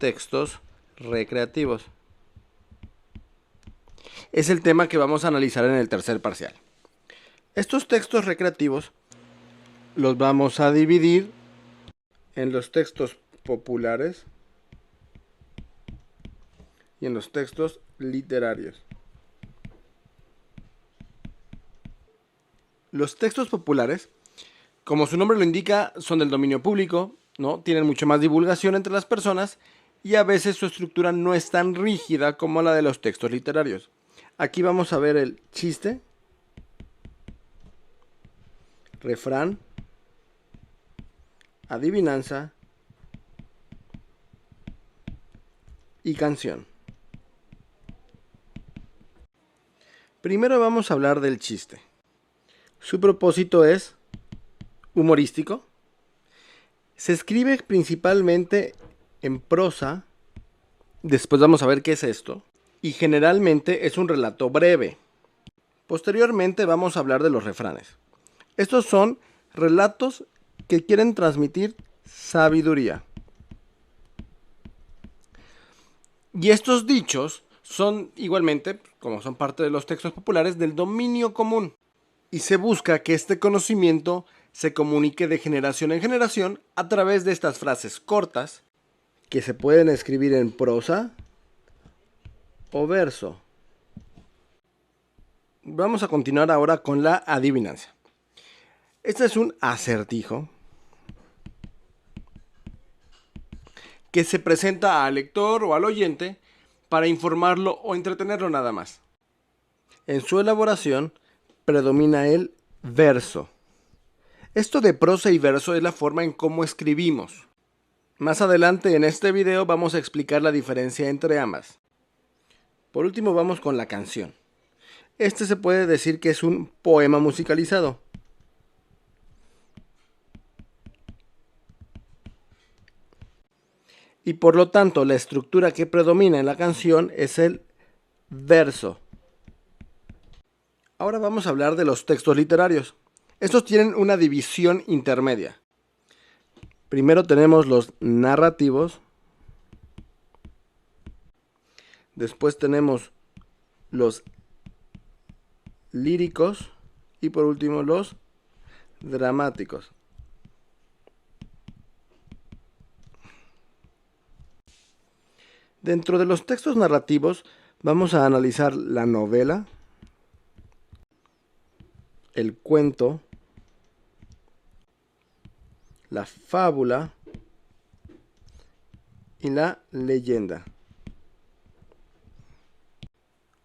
textos recreativos. Es el tema que vamos a analizar en el tercer parcial. Estos textos recreativos los vamos a dividir en los textos populares y en los textos literarios. Los textos populares, como su nombre lo indica, son del dominio público, ¿no? Tienen mucho más divulgación entre las personas y a veces su estructura no es tan rígida como la de los textos literarios. Aquí vamos a ver el chiste, refrán, adivinanza y canción. Primero vamos a hablar del chiste. Su propósito es humorístico. Se escribe principalmente en prosa. Después vamos a ver qué es esto. Y generalmente es un relato breve. Posteriormente vamos a hablar de los refranes. Estos son relatos que quieren transmitir sabiduría. Y estos dichos son igualmente, como son parte de los textos populares, del dominio común. Y se busca que este conocimiento se comunique de generación en generación a través de estas frases cortas que se pueden escribir en prosa o verso. Vamos a continuar ahora con la adivinanza. Este es un acertijo que se presenta al lector o al oyente para informarlo o entretenerlo nada más. En su elaboración predomina el verso. Esto de prosa y verso es la forma en cómo escribimos. Más adelante en este video vamos a explicar la diferencia entre ambas. Por último vamos con la canción. Este se puede decir que es un poema musicalizado. Y por lo tanto la estructura que predomina en la canción es el verso. Ahora vamos a hablar de los textos literarios. Estos tienen una división intermedia. Primero tenemos los narrativos. Después tenemos los líricos. Y por último los dramáticos. Dentro de los textos narrativos vamos a analizar la novela, el cuento, la fábula y la leyenda.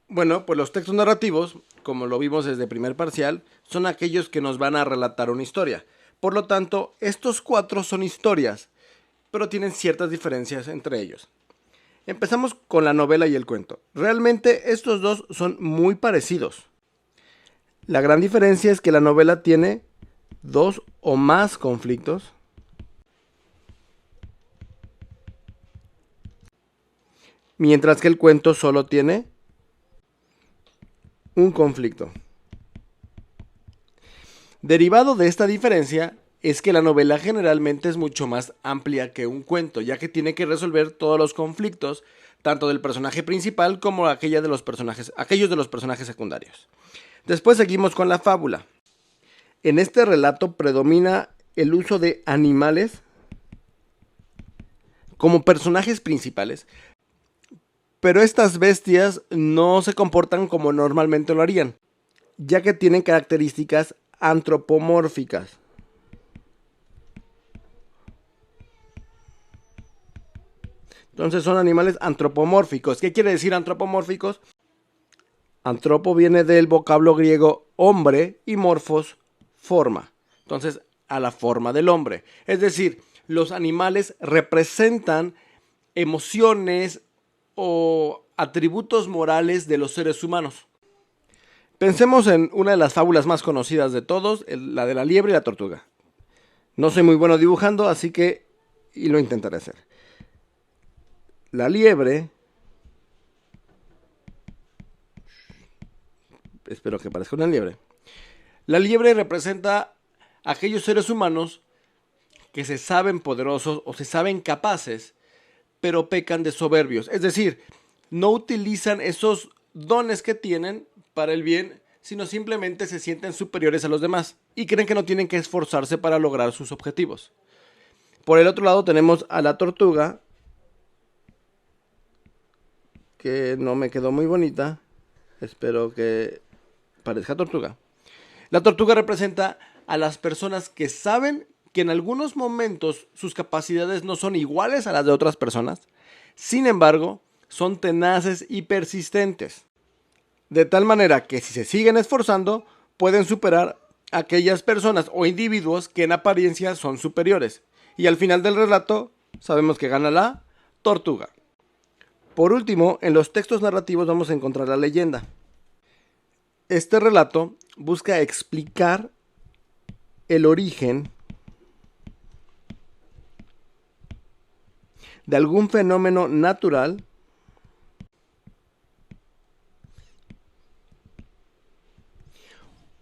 Bueno, pues los textos narrativos, como lo vimos desde el primer parcial, son aquellos que nos van a relatar una historia. Por lo tanto, estos 4 son historias, pero tienen ciertas diferencias entre ellos. Empezamos con la novela y el cuento. Realmente estos dos son muy parecidos. La gran diferencia es que la novela tiene 2 o más conflictos. Mientras que el cuento solo tiene un conflicto. Derivado de esta diferencia es que la novela generalmente es mucho más amplia que un cuento, ya que tiene que resolver todos los conflictos, tanto del personaje principal como aquellos de los personajes secundarios. Después seguimos con la fábula. En este relato predomina el uso de animales como personajes principales, pero estas bestias no se comportan como normalmente lo harían, ya que tienen características antropomórficas. Entonces son animales antropomórficos. ¿Qué quiere decir antropomórficos? Antropo viene del vocablo griego hombre y morfos, forma. Entonces, a la forma del hombre. Es decir, los animales representan emociones o atributos morales de los seres humanos. Pensemos en una de las fábulas más conocidas de todos, la de la liebre y la tortuga. No soy muy bueno dibujando, así que lo intentaré hacer. La liebre, espero que parezca una liebre. La liebre representa a aquellos seres humanos que se saben poderosos o se saben capaces pero pecan de soberbios. Es decir, no utilizan esos dones que tienen para el bien, sino simplemente se sienten superiores a los demás y creen que no tienen que esforzarse para lograr sus objetivos. Por el otro lado tenemos a la tortuga, que no me quedó muy bonita. Espero que parezca tortuga. La tortuga representa a las personas que saben que en algunos momentos sus capacidades no son iguales a las de otras personas. Sin embargo, son tenaces y persistentes. De tal manera que si se siguen esforzando, pueden superar a aquellas personas o individuos que en apariencia son superiores. Y al final del relato, sabemos que gana la tortuga. Por último, en los textos narrativos vamos a encontrar la leyenda. Este relato busca explicar el origen de algún fenómeno natural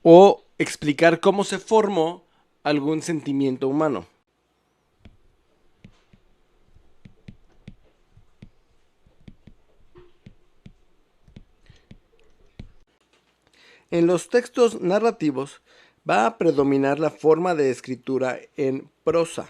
o explicar cómo se formó algún sentimiento humano. En los textos narrativos va a predominar la forma de escritura en prosa.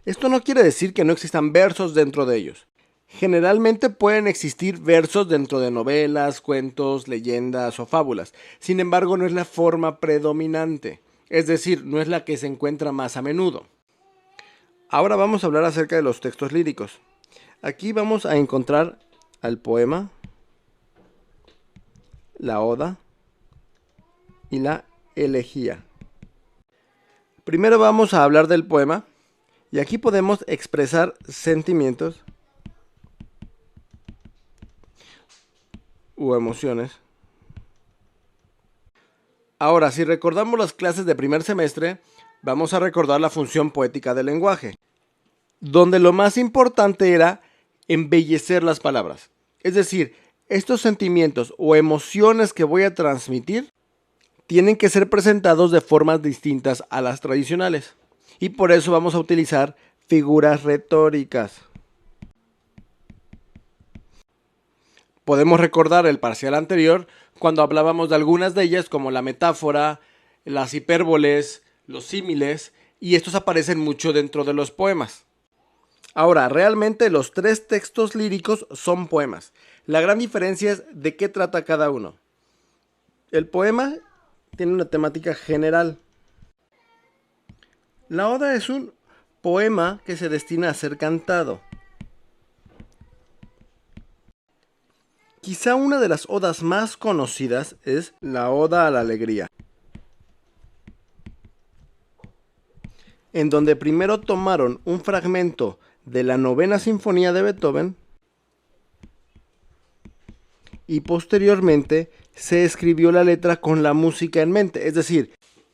Esto no quiere decir que no existan versos dentro de ellos. Generalmente pueden existir versos dentro de novelas, cuentos, leyendas o fábulas. Sin embargo, no es la forma predominante, es decir, no es la que se encuentra más a menudo. Ahora vamos a hablar acerca de los textos líricos. Aquí vamos a encontrar al poema, la oda y la elegía. Primero vamos a hablar del poema y aquí podemos expresar sentimientos u emociones. Ahora, si recordamos las clases de primer semestre, vamos a recordar la función poética del lenguaje, donde lo más importante era embellecer las palabras. Es decir, estos sentimientos o emociones que voy a transmitir tienen que ser presentados de formas distintas a las tradicionales. Y por eso vamos a utilizar figuras retóricas. Podemos recordar el parcial anterior cuando hablábamos de algunas de ellas como la metáfora, las hipérboles, los símiles, y estos aparecen mucho dentro de los poemas. Ahora, realmente los tres textos líricos son poemas. La gran diferencia es de qué trata cada uno. El poema tiene una temática general. La oda es un poema que se destina a ser cantado. Quizá una de las odas más conocidas es la Oda a la Alegría, en donde primero tomaron un fragmento de la Novena Sinfonía de Beethoven y posteriormente se escribió la letra con la música en mente. Es decir,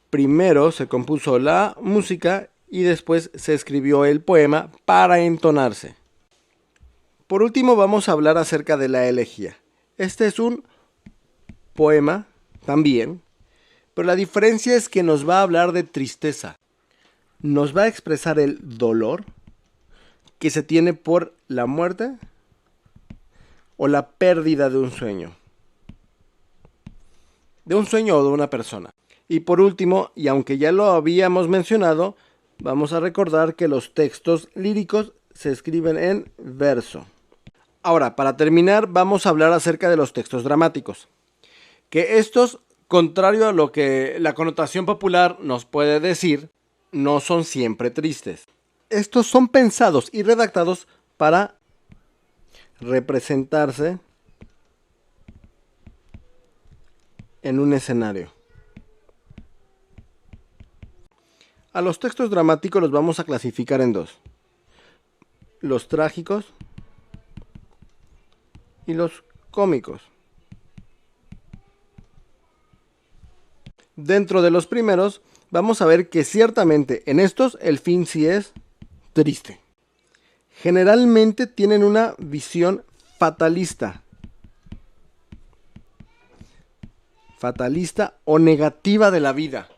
primero se compuso la música y después se escribió el poema para entonarse. Por último vamos a hablar acerca de la elegía. Este es un poema también, pero la diferencia es que nos va a hablar de tristeza. Nos va a expresar el dolor que se tiene por la muerte o la pérdida de un sueño. De un sueño o de una persona. Y por último, y aunque ya lo habíamos mencionado, vamos a recordar que los textos líricos se escriben en verso. Ahora, para terminar, vamos a hablar acerca de los textos dramáticos. Que estos, contrario a lo que la connotación popular nos puede decir, no son siempre tristes. Estos son pensados y redactados para representarse en un escenario. A los textos dramáticos los vamos a clasificar en dos: los trágicos y los cómicos. Dentro de los primeros, vamos a ver que ciertamente en estos el fin sí es triste. Generalmente tienen una visión fatalista o negativa de la vida,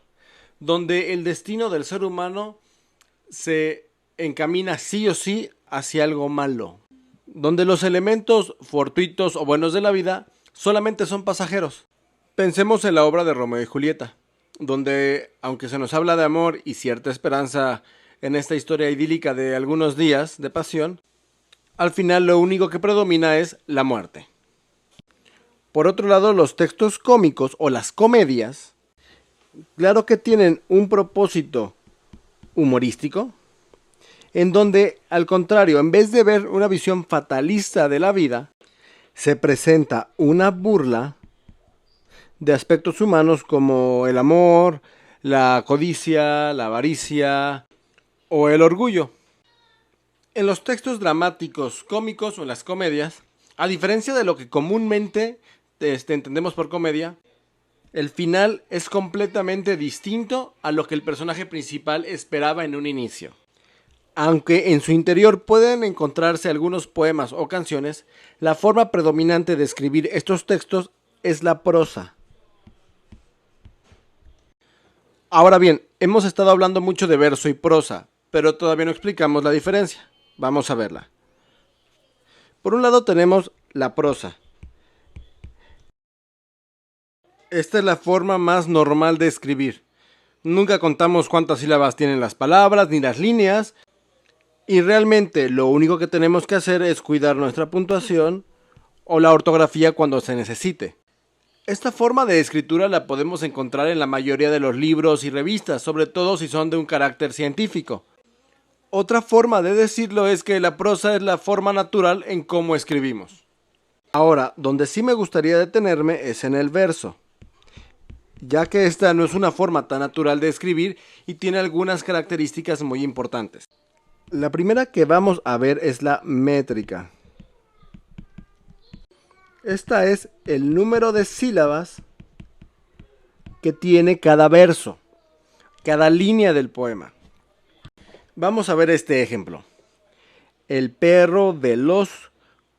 donde el destino del ser humano se encamina sí o sí hacia algo malo, donde los elementos fortuitos o buenos de la vida solamente son pasajeros. Pensemos en la obra de Romeo y Julieta, donde, aunque se nos habla de amor y cierta esperanza en esta historia idílica de algunos días de pasión, al final lo único que predomina es la muerte. Por otro lado, los textos cómicos o las comedias, claro que tienen un propósito humorístico, en donde, al contrario, en vez de ver una visión fatalista de la vida, se presenta una burla de aspectos humanos como el amor, la codicia, la avaricia o el orgullo. En los textos dramáticos, cómicos o en las comedias, a diferencia de lo que comúnmente entendemos por comedia, el final es completamente distinto a lo que el personaje principal esperaba en un inicio. Aunque en su interior pueden encontrarse algunos poemas o canciones, la forma predominante de escribir estos textos es la prosa. Ahora bien, hemos estado hablando mucho de verso y prosa, pero todavía no explicamos la diferencia. Vamos a verla. Por un lado tenemos la prosa. Esta es la forma más normal de escribir. Nunca contamos cuántas sílabas tienen las palabras ni las líneas. Y realmente lo único que tenemos que hacer es cuidar nuestra puntuación o la ortografía cuando se necesite. Esta forma de escritura la podemos encontrar en la mayoría de los libros y revistas, sobre todo si son de un carácter científico. Otra forma de decirlo es que la prosa es la forma natural en cómo escribimos. Ahora, donde sí me gustaría detenerme es en el verso, ya que esta no es una forma tan natural de escribir y tiene algunas características muy importantes. La primera que vamos a ver es la métrica. Esta es el número de sílabas que tiene cada verso, cada línea del poema. Vamos a ver este ejemplo. El perro veloz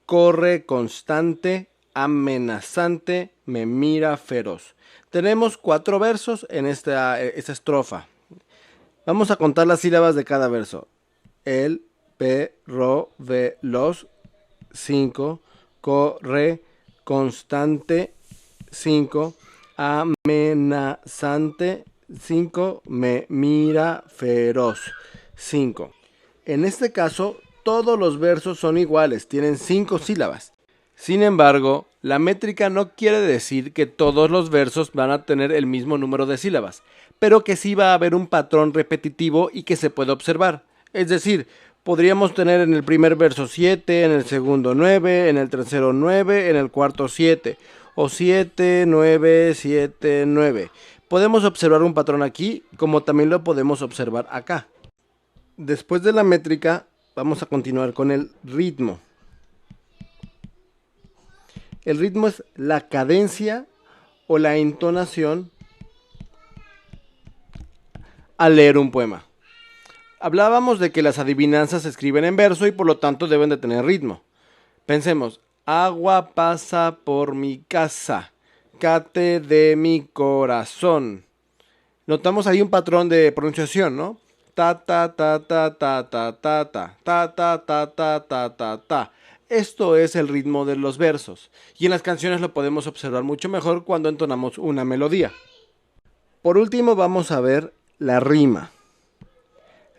corre constante, amenazante, me mira feroz. Tenemos 4 versos en esta estrofa. Vamos a contar las sílabas de cada verso. El perro veloz, 5, corre constante, 5, amenazante, 5, me mira feroz, 5. En este caso, todos los versos son iguales, tienen 5 sílabas. Sin embargo, la métrica no quiere decir que todos los versos van a tener el mismo número de sílabas, pero que sí va a haber un patrón repetitivo y que se puede observar. Es decir, podríamos tener en el primer verso 7, en el segundo 9, en el tercero 9, en el cuarto 7, o 7, 9, 7, 9. Podemos observar un patrón aquí, como también lo podemos observar acá. Después de la métrica, vamos a continuar con el ritmo. El ritmo es la cadencia o la entonación al leer un poema. Hablábamos de que las adivinanzas se escriben en verso y por lo tanto deben de tener ritmo. Pensemos, agua pasa por mi casa, cate de mi corazón. Notamos ahí un patrón de pronunciación, ¿no? Ta ta ta ta ta ta ta ta ta ta ta ta ta ta ta. Esto es el ritmo de los versos y en las canciones lo podemos observar mucho mejor cuando entonamos una melodía. Por último vamos a ver la rima.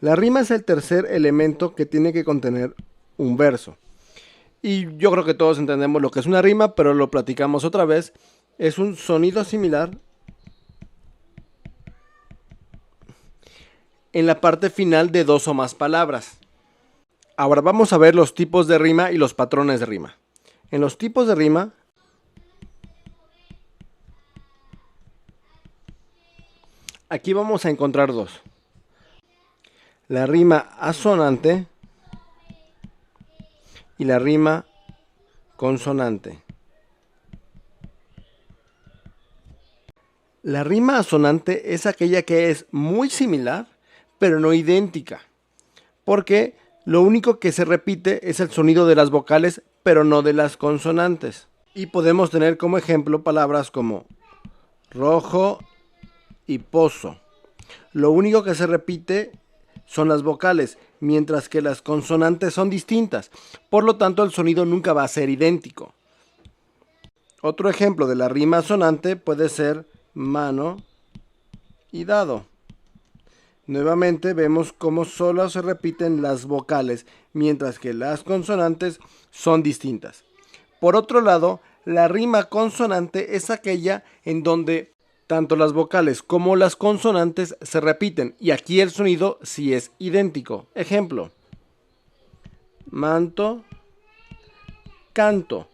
La rima es el tercer elemento que tiene que contener un verso. Y yo creo que todos entendemos lo que es una rima, pero lo platicamos otra vez. Es un sonido similar en la parte final de 2 o más palabras. Ahora vamos a ver los tipos de rima y los patrones de rima. En los tipos de rima, aquí vamos a encontrar 2. La rima asonante y la rima consonante. La rima asonante es aquella que es muy similar, pero no idéntica, porque lo único que se repite es el sonido de las vocales, pero no de las consonantes. Y podemos tener como ejemplo palabras como rojo y pozo. Lo único que se repite son las vocales, mientras que las consonantes son distintas. Por lo tanto, el sonido nunca va a ser idéntico. Otro ejemplo de la rima sonante puede ser mano y dado. Nuevamente vemos cómo solo se repiten las vocales, mientras que las consonantes son distintas. Por otro lado, la rima consonante es aquella en donde tanto las vocales como las consonantes se repiten, y aquí el sonido sí es idéntico. Ejemplo: manto, canto.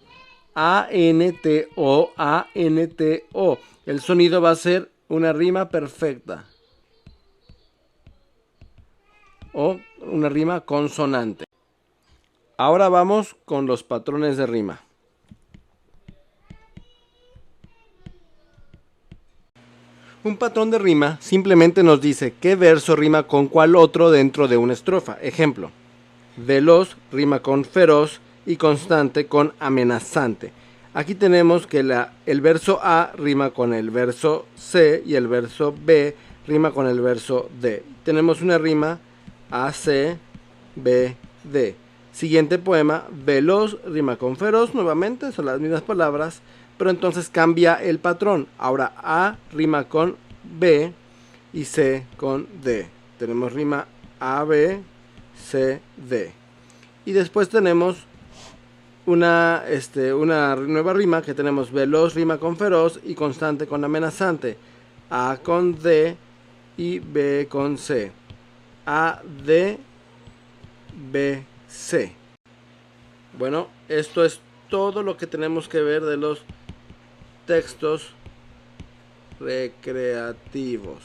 A-N-T-O, A-N-T-O. El sonido va a ser una rima perfecta o una rima consonante. Ahora vamos con los patrones de rima. Un patrón de rima simplemente nos dice qué verso rima con cuál otro dentro de una estrofa. Ejemplo: veloz rima con feroz y constante con amenazante. Aquí tenemos que el verso A rima con el verso C y el verso B rima con el verso D. Tenemos una rima AC, B, D. Siguiente poema: veloz rima con feroz, nuevamente son las mismas palabras, pero entonces cambia el patrón. Ahora A rima con B y C con D. Tenemos rima AB, C, D. Y después tenemos una nueva rima que tenemos: veloz rima con feroz y constante con amenazante. A con D y B con C. A, D, B, C. Bueno, esto es todo lo que tenemos que ver de los textos recreativos.